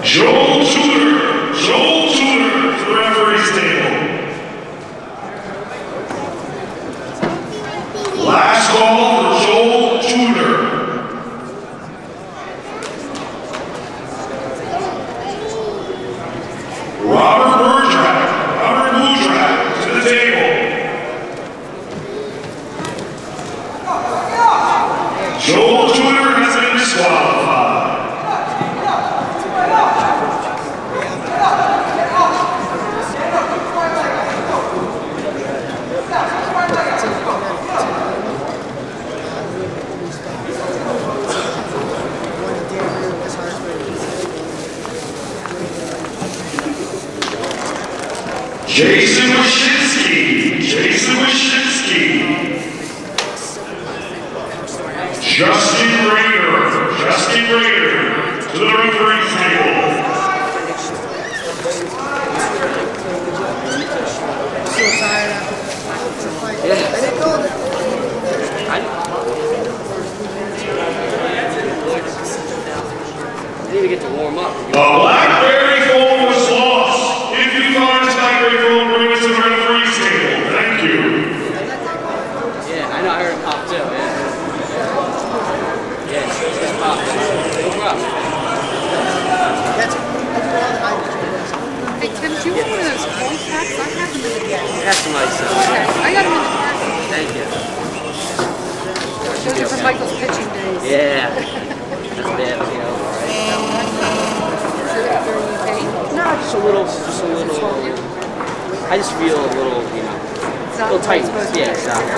Joel Tudor to the referee's table. Last call for Joel Tudor. Robert Boudrak to the table. Joel Tudor has been disqualified. Jason Wyszynski. Justin Raider to the referee's table. I need to get to warm up. The Blackberry phone was lost. If you found this Blackberry phone, bring it to the referee's table. Thank you. Yeah, I know. I heard it pop too. Yeah. Yeah, it's just pop. No problem. Hey, Tim, do you want one of those cold packs? I have them in the car. That's nice. Okay, I got them in the car. Thank you. Those are from Michael's pitching days. Yeah. That's bad, you know. No, just a little. I just feel a little, you know, a little tight. Yeah, exactly.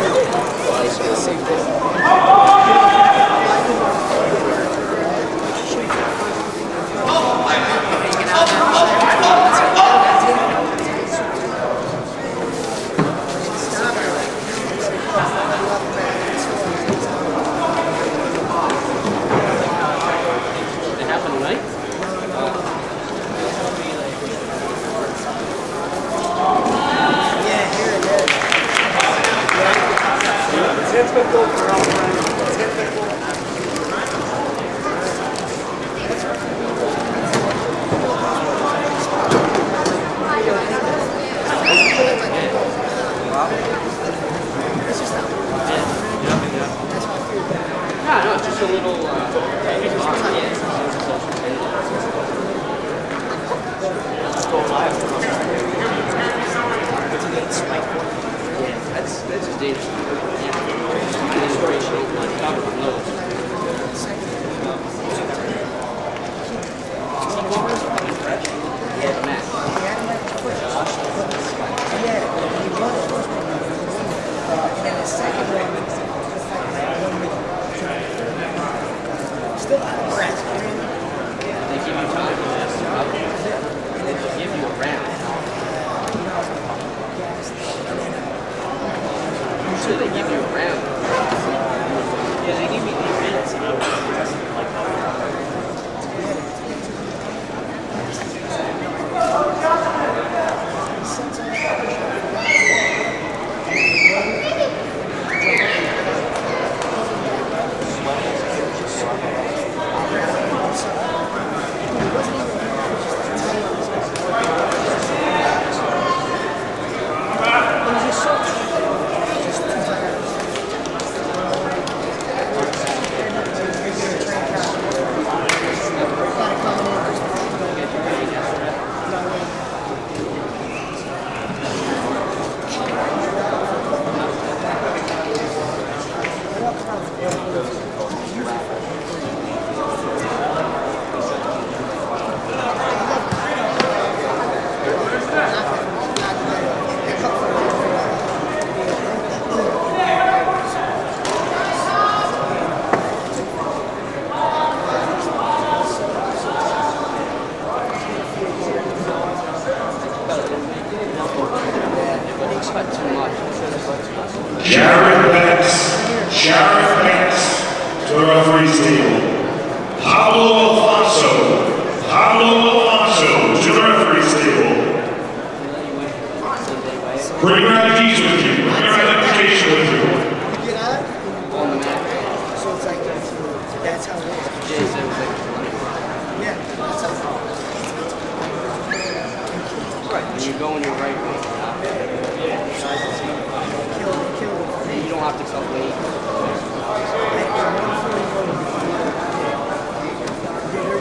It happened tonight? No, just a little, that's just dangerous. Yeah. Inspirational, like, top of the nose. Yeah, Matt. They give you time for this. They give you a round. So they give you a round. Yeah, they give me 8 minutes and I was like, Sharon Banks to the referee's table. Pablo Alfonso to the referee's table. Bring your IDs with you. Bring your identification with you. On the map. So it's like that's how it is. Jay said it was like Yeah, that's how right. When you go in your right way, you don't have to cut weight.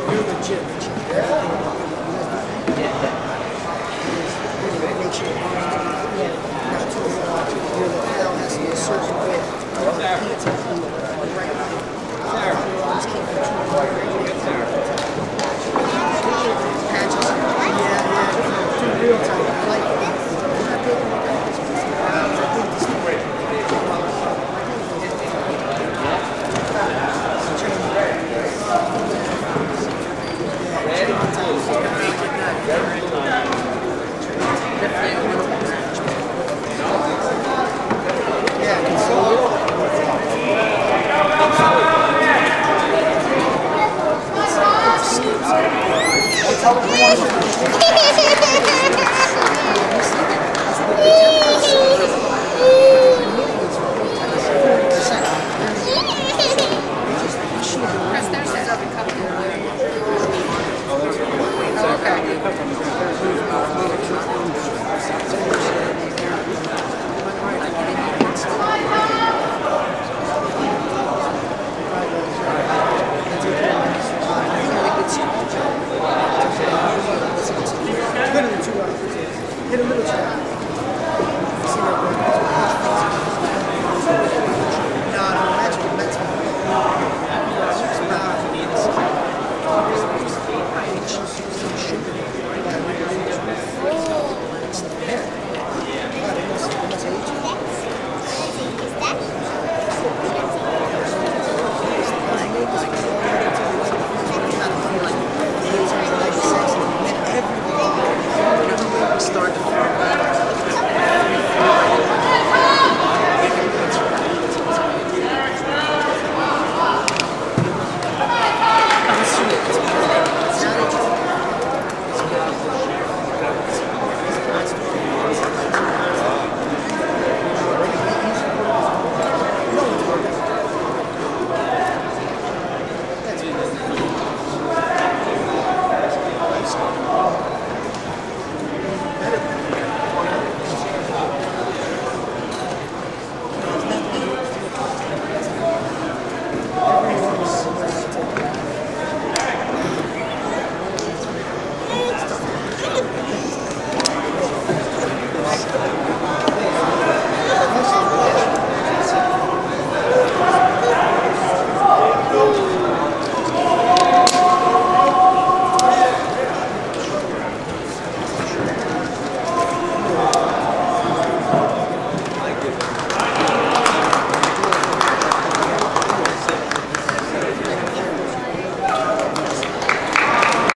You're legit. Make sure not too long. You're the hell has to be a certain way.